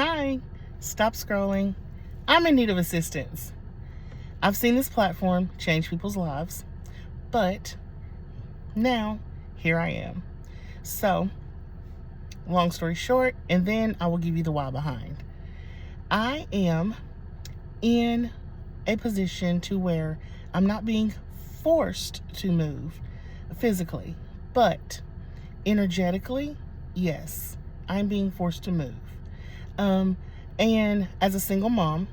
Hi, stop scrolling. I'm in need of assistance. I've seen this platform change people's lives, but now here I am. So, long story short, and then I will give you the why behind. I am in a position to where I'm not being forced to move physically, but energetically, yes, I'm being forced to move. And as a single mom,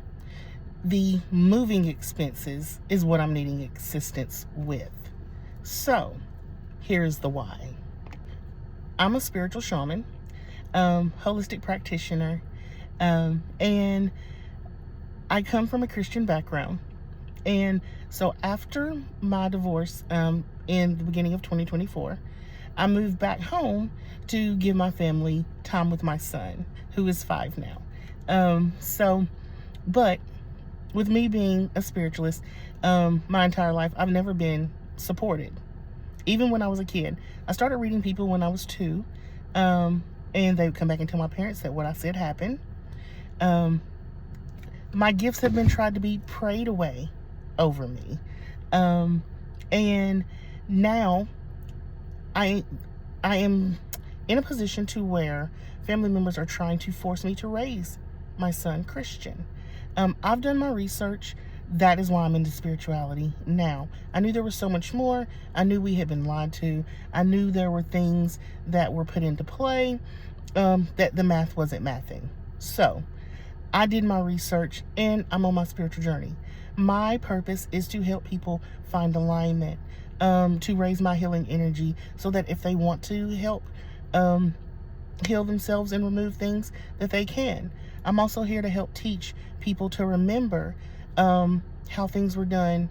the moving expenses is what I'm needing assistance with. So, here's the why. I'm a spiritual shaman, holistic practitioner, and I come from a Christian background. And so after my divorce, in the beginning of 2024, I moved back home to give my family time with my son, who is 5 now. But with me being a spiritualist, my entire life, I've never been supported. Even when I was a kid, I started reading people when I was 2, and they would come back and tell my parents that what I said happened. My gifts have been tried to be prayed away over me. And now I am in a position to where family members are trying to force me to raise my son Christian. I've done my research. That is why I'm into spirituality now. I knew there was so much more. I knew we had been lied to. I knew there were things that were put into play, that the math wasn't mathing. So I did my research and I'm on my spiritual journey. My purpose is to help people find alignment, to raise my healing energy so that if they want to help heal themselves and remove things, that they can. I'm also here to help teach people to remember how things were done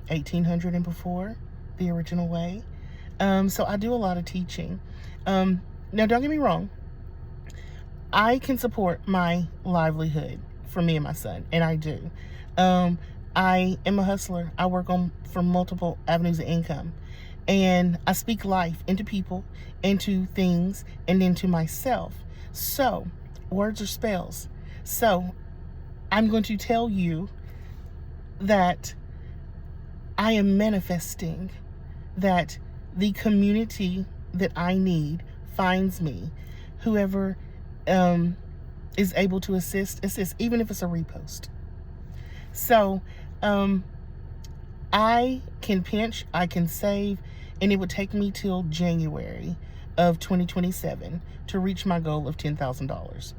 1800 and before, the original way. So I do a lot of teaching. Now, don't get me wrong. I can support my livelihood for me and my son, and I do. I am a hustler. I work for multiple avenues of income, and I speak life into people, into things, and into myself. So, words are spells. So, I'm going to tell you that I am manifesting that the community that I need finds me. Whoever is able to assist, even if it's a repost. So, I can pinch, I can save, and it would take me till January of 2027 to reach my goal of $10,000.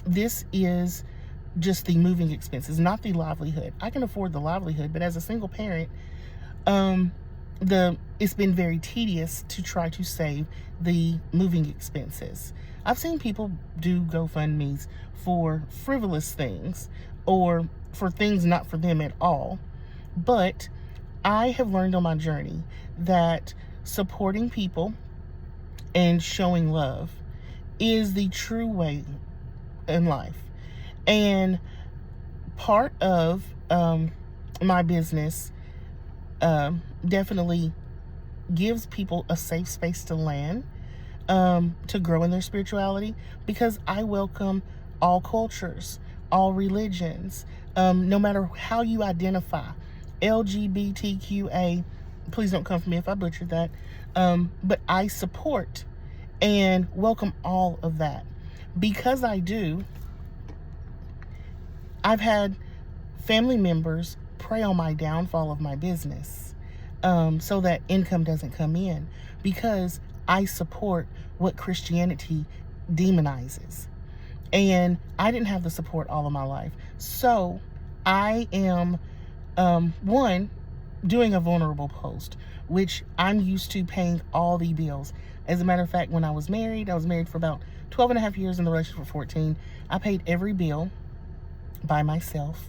This is just the moving expenses, not the livelihood. I can afford the livelihood, but as a single parent, it's been very tedious to try to save the moving expenses. I've seen people do GoFundMes for frivolous things or for things not for them at all. But I have learned on my journey that supporting people and showing love is the true way in life. And part of my business definitely gives people a safe space to land, to grow in their spirituality, because I welcome all cultures, all religions, no matter how you identify. LGBTQA, please don't come for me if I butchered that, but I support and welcome all of that. Because I do, I've had family members prey on my downfall of my business, so that income doesn't come in, because I support what Christianity demonizes. And I didn't have the support all of my life. So I am, one, doing a vulnerable post, which I'm used to paying all the bills. As a matter of fact, when I was married for about 12 and a half years, in the relationship for 14. I paid every bill by myself,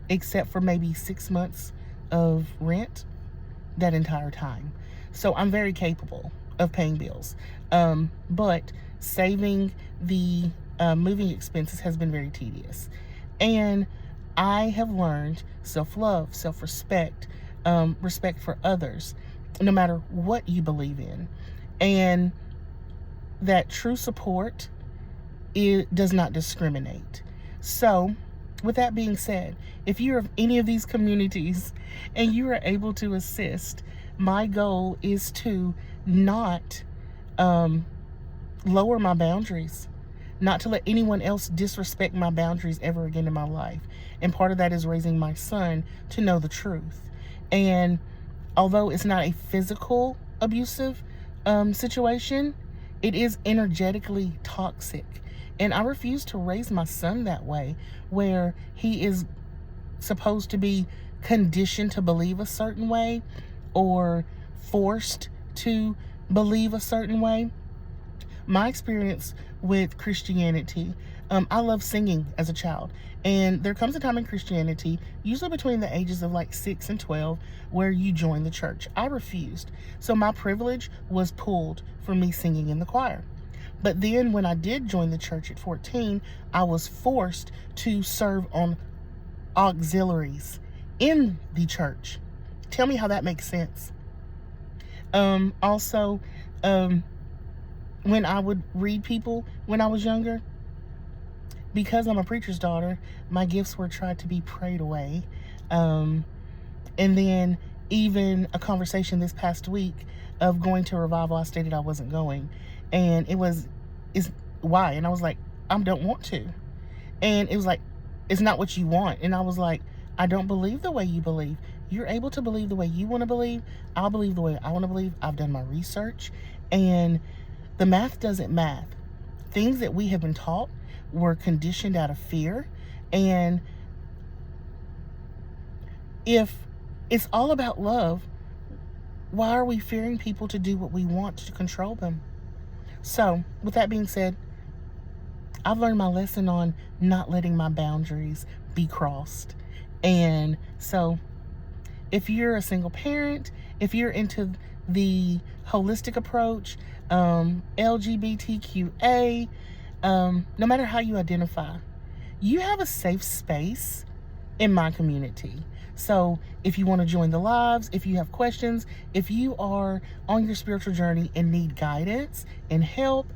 except for maybe 6 months of rent that entire time. So I'm very capable of paying bills. But saving the moving expenses has been very tedious. And I have learned self-love, self-respect, respect for others, no matter what you believe in. And that true support it does not discriminate. So, with that being said, if you're of any of these communities and you are able to assist, my goal is to not lower my boundaries, not to let anyone else disrespect my boundaries ever again in my life. And part of that is raising my son to know the truth. And although it's not a physical abusive situation, it is energetically toxic. And I refuse to raise my son that way, where he is supposed to be conditioned to believe a certain way or forced to believe a certain way. My experience with Christianity, I love singing as a child. And there comes a time in Christianity, usually between the ages of like 6 and 12, where you join the church. I refused. So my privilege was pulled from me singing in the choir. But then when I did join the church at 14, I was forced to serve on auxiliaries in the church. Tell me how that makes sense. Also, when I would read people when I was younger, because I'm a preacher's daughter, my gifts were tried to be prayed away. And then even a conversation this past week of going to a revival, I stated I wasn't going. And is why? And I was like, I don't want to. And it was like, it's not what you want. And I was like, I don't believe the way you believe. You're able to believe the way you want to believe. I'll believe the way I want to believe. I've done my research. And the math doesn't math. Things that we have been taught were conditioned out of fear. And if it's all about love, why are we fearing people to do what we want to control them? So, with that being said, I've learned my lesson on not letting my boundaries be crossed. And so, if you're a single parent, if you're into the holistic approach, LGBTQA, no matter how you identify, you have a safe space in my community. So if you want to join the lives, if you have questions, if you are on your spiritual journey and need guidance and help,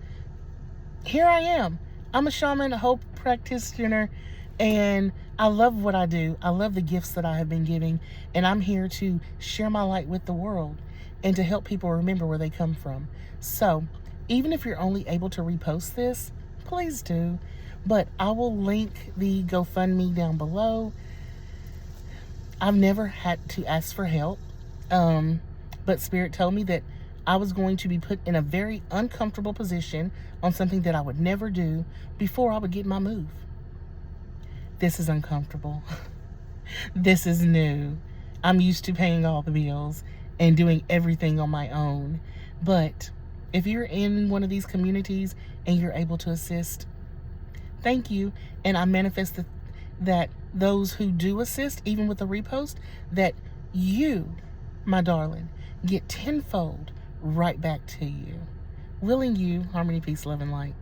here I am. I'm a shaman, a hope practitioner, and I love what I do. I love the gifts that I have been giving, and I'm here to share my light with the world and to help people remember where they come from. So even if you're only able to repost this, please do. But I will link the GoFundMe down below. I've never had to ask for help, but Spirit told me that I was going to be put in a very uncomfortable position on something that I would never do before I would get my move. This is uncomfortable. This is new. I'm used to paying all the bills and doing everything on my own. But if you're in one of these communities and you're able to assist, thank you. And I manifest that those who do assist, even with a repost, that you, my darling, get tenfold right back to you. Willing you, harmony, peace, love, and light.